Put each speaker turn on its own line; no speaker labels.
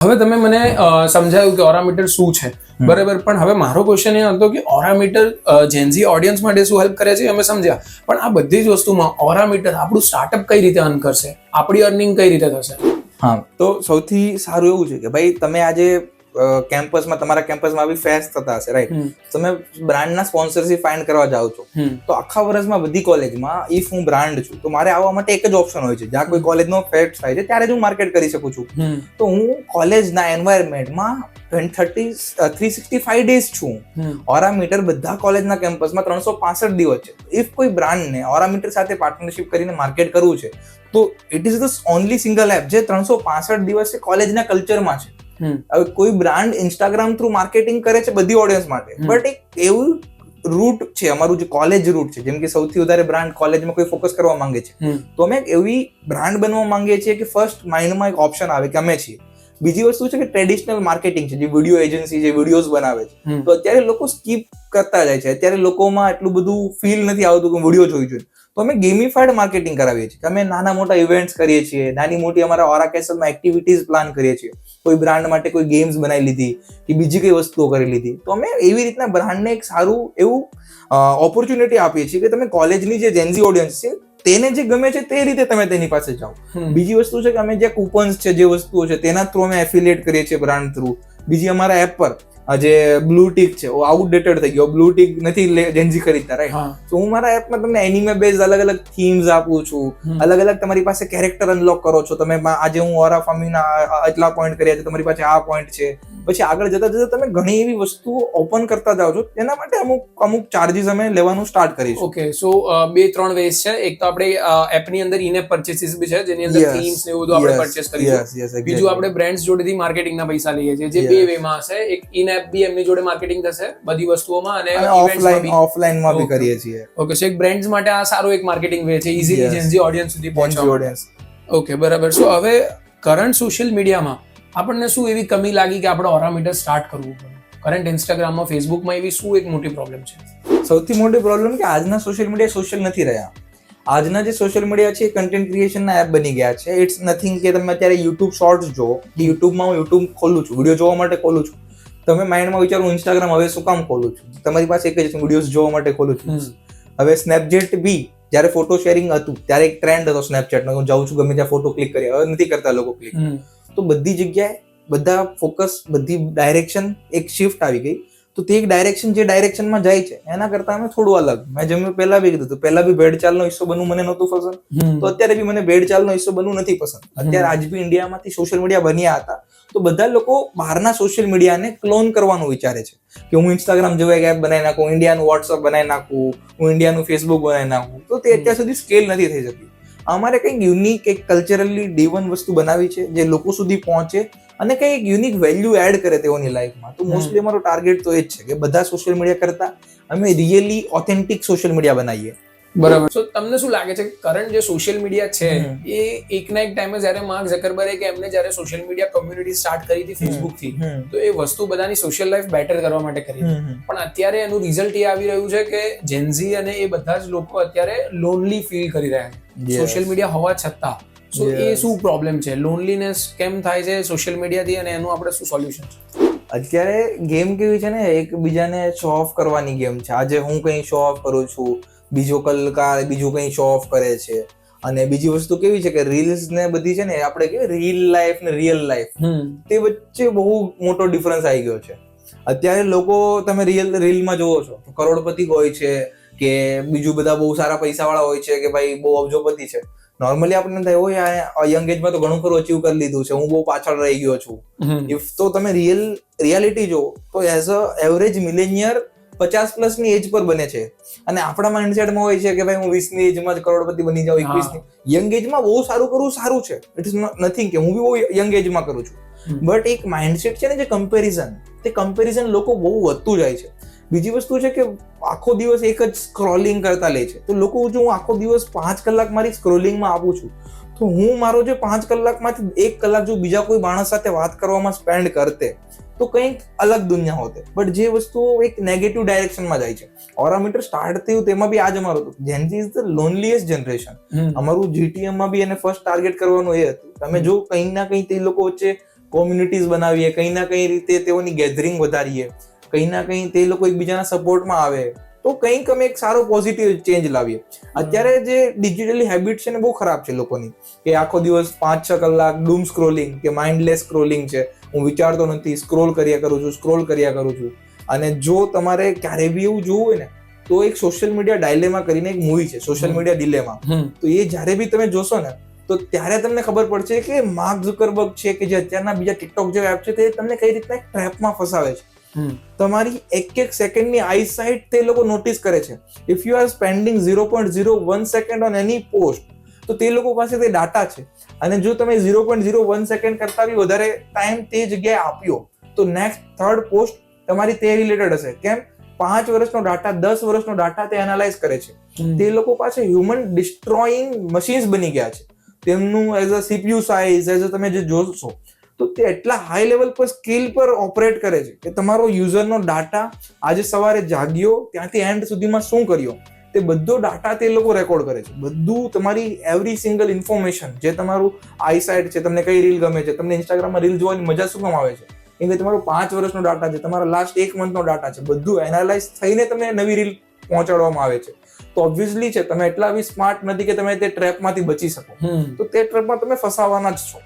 હવે તમે મને સમજાયું કે ઓરામીટર શું છે, બરાબર, પણ હવે મારો ક્વેશ્ચન એ હતો કે ઓરામીટર જેનઝી ઓડિયન્સ માટે શું હેલ્પ કરે છે અમે સમજ્યા, પણ આ બધી જ વસ્તુમાં ઓરામીટર આપણું સ્ટાર્ટઅપ કઈ રીતે અર્ન કરશે, આપણી અર્નિંગ કઈ રીતે થશે?
હા, તો સૌથી સારું એવું છે કે ભાઈ તમે આજે કેમ્પસમાં તમારા કેમ્પસમાં આવી ફેસ્ટ થતા હશે, રાઈટ? તમે બ્રાન્ડના સ્પોન્સરશિપ ફાઇન્ડ કરવા જાઓ છો, તો આખા વર્ષમાં બધી કોલેજમાં ઇફ હું બ્રાન્ડ છું તો મારે આવવા માટે એક જ ઓપ્શન હોય છે, જ્યાં કોઈ કોલેજનો ફેસ્ટ થાય છે ત્યારે જ હું માર્કેટ કરી શકું છું. તો હું કોલેજના એન્વાયરમેન્ટમાં 365 ડેઝ છું. ઓરામીટર બધા કોલેજના કેમ્પસમાં 365 દિવસ છે. ઇફ કોઈ બ્રાન્ડને ઓરામીટર સાથે પાર્ટનરશિપ કરીને માર્કેટ કરવું છે તો it is the only single app જે 365 દિવસ કોલેજના કલ્ચરમાં છે. હવે કોઈ બ્રાન્ડ ઇન્સ્ટાગ્રામ થ્રુ માર્કેટિંગ કરે છે બધી ઓડિયન્સ માટે, બટ એક એવું રૂટ છે અમારું જે કોલેજ રૂટ છે, જેમ કે સૌથી વધારે બ્રાન્ડ કોલેજમાં કોઈ ફોકસ કરવા માંગે છે, તો અમે એવી બ્રાન્ડ બનવા માંગીએ છીએ કે ફર્સ્ટ માઇન્ડમાં એક ઓપ્શન આવે કે અમે છીએ. બીજી વસ્તુ છે કે ટ્રેડિશનલ માર્કેટિંગ છે, જે વિડીયો એજન્સી જે વિડીયોઝ બનાવે છે, તો અત્યારે લોકો સ્કીપ કરતા જાય છે. અત્યારે લોકોમાં એટલું બધું ફીલ નથી આવતું કે વિડીયો જોઈ જોઈએ, તો અમે ગેમિફાઈડ માર્કેટિંગ કરાવીએ છીએ. અમે નાના મોટા ઇવેન્ટ્સ કરીએ છીએ, નાની મોટી અમારા ઓરા કેસલમાં એક્ટિવિટીઝ પ્લાન કરીએ છીએ. કોઈ બ્રાન્ડ માટે કોઈ ગેમ્સ બનાવી લીધી કે બીજી કઈ વસ્તુઓ કરી લીધી, તો અમે એવી રીતના બ્રાન્ડને એક સારું એવું ઓપોર્ચ્યુનિટી આપીએ છીએ કે તમે કોલેજની જે જેન્ઝી ઓડિયન્સ છે તેને જે ગમે છે તે રીતે તમે તેની પાસે જાઓ. બીજી વસ્તુ છે કે અમે જે કૂપન્સ છે, જે વસ્તુઓ છે તેના થ્રુ અમે એફિલિએટ કરીએ છીએ બ્રાન્ડ થ્રુ. બીજી અમારા એપ પર જે બ્લુ ટીક છે આઉટડેટેડ થઈ ગયો, બ્લુ ટીક નથી જેન્ઝી ખરીદતા, રાઈટ? તો હું મારા એપમાં તમને એનિમે બેઝ અલગ અલગ થીમ્સ આપું છું, અલગ અલગ તમારી પાસે કેરેક્ટર અનલોક કરો છો તમે. આજે હું ઓરા ફામીના આટલા પોઈન્ટ કર્યા છે, તમારી પાસે આ પોઈન્ટ છે. પછી આગળ જતા જતા તમે ઘણી એવી વસ્તુઓ ઓપન કરતા જાઓ છો, તેના માટે અમુક ચાર્જીસ અમે લેવાનું સ્ટાર્ટ કરીશું.
ઓકે, સો 2-3 વેઝ છે. એક તો આપણે એપની અંદર ઇન એપ પરચેસીસ બી છે, જેની અંદર થીમ્સ ને એવું બધું આપણે પરચેસ કરીશું. બીજું આપણે બ્રાન્ડ્સ જોડેથી માર્કેટિંગના પૈસા લઈએ છીએ, જે બે વેમાં હશે. એક ઇન એપ બી એમની જોડે માર્કેટિંગ થશે બધી વસ્તુઓમાં, અને
ઓફલાઈનમાં બી કરીએ છીએ.
ઓકે, સો એક બ્રાન્ડ્સ માટે આ સારો એક માર્કેટિંગ વે છે, ઇઝીલી જેન્ઝી ઓડિયન્સ સુધી પહોંચવા. ઓકે, બરાબર. સો હવે કરંટ સોશિયલ મીડિયામાં આપણને શું એવી કમી લાગી કે આપણે ઓરામીટર સ્ટાર્ટ કરવું પડે? કરંટ ઇન્સ્ટાગ્રામમાં, ફેસબુકમાં એવી શું એક મોટી પ્રોબ્લેમ છે?
સૌથી મોટી પ્રોબ્લેમ કે આજના સોશિયલ મીડિયા સોશિયલ નથી રહ્યા. આજના જે સોશિયલ મીડિયા છે એ કન્ટેન્ટ ક્રિએશનના એપ બની ગયા છે. ઇટ્સ નથિંગ કે તમે અત્યારે યુટ્યુબ શોર્ટ્સ જુઓ, યુટ્યુબમાં હું યુટ્યુબ ખોલું છું, વિડીયો જોવા માટે ખોલું છું. તમે માઇન્ડમાં વિચારો હું ઇન્સ્ટાગ્રામ હવે શું કામ ખોલું છું? તમારી પાસે એક જ વિડીયોઝ જોવા માટે ખોલું છું. હવે સ્નેપચેટ બી જ્યારે ફોટો શેરિંગ હતું ત્યારે એક ટ્રેન્ડ હતો સ્નેપચેટનો, હું જાઉં છું ગમે ત્યાં ફોટો ક્લિક કરી, હવે નથી કરતા લોકો ક્લિક. તો બધી જગ્યાએ બધા ફોકસ, બધી ડાયરેક્શન એક શિફ્ટ આવી ગઈ. તો તે એક ડાયરેક્શન જે ડાયરેક્શનમાં જાય છે એના કરતા અમે થોડું અલગ. મેં જેમ પહેલા બી કીધું હતું, પહેલા બી ભેડચાલનો હિસ્સો બનવું મને નહોતું પસંદ, તો અત્યારે બી મને ભેડચાલનો હિસ્સો બનવું નથી પસંદ. અત્યારે આજ બી ઇન્ડિયામાંથી સોશિયલ મીડિયા બન્યા હતા તો બધા લોકો બહારના સોશિયલ મીડિયાને ક્લોન કરવાનું વિચારે છે કે હું ઇન્સ્ટાગ્રામ જેવું એક એપ બનાવી નાખું, ઇન્ડિયાનું વોટ્સઅપ બનાવી નાખું, હું ઇન્ડિયાનું ફેસબુક બનાવી નાખું. તો તે અત્યાર સુધી સ્કેલ નથી થઈ શકી. અમારે કંઈક યુનિક, એક કલ્ચરલી ડિવન વસ્તુ બનાવી છે જે લોકો સુધી પહોંચે અને કંઈક યુનિક વેલ્યુ એડ કરે તેઓની લાઈફમાં. તો મોસ્ટલી અમારો ટાર્ગેટ તો એ જ છે કે બધા સોશિયલ મીડિયા કરતા અમે રિયલી ઓથેન્ટિક સોશિયલ મીડિયા બનાવીએ.
બરાબર. સો તમને શું લાગે છે કે કરંટ જે સોશિયલ મીડિયા છે એ એકના એક ટાઈમે જ્યારે માર્ક ઝકરબર્ગે એમને જ્યારે સોશિયલ મીડિયા કોમ્યુનિટી સ્ટાર્ટ કરી હતી ફેસબુકથી, તો એ વસ્તુ બધાની સોશિયલ લાઈફ બેટર કરવા માટે કરી હતી. પણ અત્યારે એનું રિઝલ્ટ એ આવી રહ્યું છે કે જેન્ઝી અને એ બધા જ લોકો અત્યારે લોનલી ફીલ કરી રહ્યા છે સોશિયલ મીડિયા હોવા છતાં. સો એ શું પ્રોબ્લેમ છે? લોનલીનેસ કેમ થાય છે સોશિયલ મીડિયાથી, અને એનું આપણે શું સોલ્યુશન છે?
અત્યારે ગેમ કેવી છે ને, એકબીજાને શો ઓફ કરવાની ગેમ છે. આજે હું કંઈ શો ઓફ કરું છું, બીજો કલાકાર બીજું કંઈ શો ઓફ કરે છે. અને બીજી વસ્તુ કેવી છે કે રીલ્સ ને બધી છે ને, આપણે કે રીલ લાઈફ ને રિયલ લાઈફ, તે વચ્ચે બહુ મોટો ડિફરન્સ આવી ગયો છે. અત્યારે લોકો તમે રીલમાં જોવો છો તો કરોડપતિ હોય છે કે બીજું બધા બહુ સારા પૈસા વાળા હોય છે કે ભાઈ બહુ અબજોપતિ છે. નોર્મલી આપણને થાય હોય યંગ એજમાં તો ઘણું ખરું અચીવ કરી લીધું છે, હું બહુ પાછળ રહી ગયો છું. ઇફ તો તમે રિયાલિટી જો તો એઝ અ એવરેજ મિલેનિયર 50+ ની એજ પર બને છે. અને આપણા માઇન્ડસેટમાં હોય છે કે ભાઈ હું 20 ની એજમાં જ કરોડપતિ બની જાઉં, 21 ની. યંગ એજમાં બહુ સારું કરવું સારું છે, ઇટ ઇઝ નથિંગ કે હું બી બહુ યંગ એજમાં કરું છું. બટ એક માઇન્ડસેટ છે ને જે કમ્પેરિઝન લોકો બહુ વધતું જાય છે. બીજી વસ્તુ છે કે આખો દિવસ એક જ સ્ક્રોલિંગ કરતા લે છે. તો લોકો, જો હું આખો દિવસ 5 કલાક મારી સ્ક્રોલિંગમાં આપું છું, તો હું મારો જે 5 કલાકમાંથી 1 કલાક જો બીજા કોઈ માણસ સાથે વાત કરવામાં સ્પેન્ડ કરતે તો કંઈક અલગ દુનિયા હોતે. બટ જે વસ્તુઓ એક નેગેટિવ ડાયરેક્શનમાં જાય છે. ઓરામીટર સ્ટાર્ટ થયું તેમાં બી આ જ અમારું હતું, Gen Z is the loneliest generation. અમારું જીટીએમમાં બી એને ફર્સ્ટ ટાર્ગેટ કરવાનું એ હતું. તમે જો કંઈ ના કંઈ તે લોકો વચ્ચે કોમ્યુનિટીઝ બનાવીએ, કંઈ ના કંઈ રીતે તેઓની ગેધરિંગ વધારીએ, કંઈ ના કંઈ તે લોકો એકબીજાના સપોર્ટમાં આવે, તો કંઈક અમે એક સારો પોઝિટિવ ચેન્જ લાવીએ. અત્યારે જે ડિજિટલી હેબિટ છે ને બહુ ખરાબ છે લોકોની, કે આખો દિવસ 5-6 કલાક ડૂમ સ્ક્રોલિંગ કે માઇન્ડલેસ સ્ક્રોલિંગ છે, હું વિચારતો નથી, સ્ક્રોલ કર્યા કરું છું. અને જો તમારે ક્યારે બી એવું જોવું હોય ને તો એક સોશિયલ મીડિયા ડાયલેમા કરીને એક મૂવી છે, સોશિયલ મીડિયા ડિલેમા. તો એ જ્યારે બી તમે જોશો ને તો ત્યારે તમને ખબર પડશે કે માર્ક ઝુકરબર્ગ છે કે જે અત્યારના બીજા ટિકટોક જેવા એપ છે તે તમને કઈ રીતના એક ટ્રેપમાં ફસાવે છે. તમારી એક સેકન્ડની આઈ સાઇટ તે લોકો નોટિસ કરે છે. If you are spending 0.01 second on any post, તો તે લોકો પાસે તે ડાટા છે, અને જો તમે 0.01 સેકન્ડ કરતા બી વધારે ટાઈમ તે જગ્યાએ આપ્યો તો નેક્સ્ટ થર્ડ પોસ્ટ તમારી તે રિલેટેડ હશે. કેમ? 5 વર્ષનો ડાટા, 10 વર્ષનો ડાટા તે એનાલાઇઝ કરે છે. તે લોકો પાસે હ્યુમન ડિસ્ટ્રોઈંગ મશીન્સ બની ગયા છે. તેમનું as a CPU size, as a તમે જે જોશો તો તે એટલા હાઈ લેવલ પર સ્કિલ પર ઓપરેટ કરે છે કે તમારો યુઝરનો ડાટા, આજે સવારે જાગ્યો ત્યાંથી એન્ડ સુધીમાં શું કર્યો, તે બધો ડાટા તે લોકો રેકોર્ડ કરે છે. બધું તમારી એવરી સિંગલ ઇન્ફોર્મેશન, જે તમારું આઈ સાઇટ છે, તમને કઈ રીલ ગમે છે, તમને ઇન્સ્ટાગ્રામમાં રીલ જોવાની મજા શું કામ આવે છે, કેમ કે તમારો 5 વર્ષનો ડાટા છે, તમારા લાસ્ટ 1 મંથનો ડાટા છે, બધું એનાલાઇઝ થઈને તમને નવી રીલ પહોંચાડવામાં આવે છે. તો ઓબ્વિયસલી છે તમે એટલા બી સ્માર્ટ નથી કે તમે તે ટ્રેપમાંથી બચી શકો, તો તે ટ્રેપમાં તમે ફસાવાના જ છો.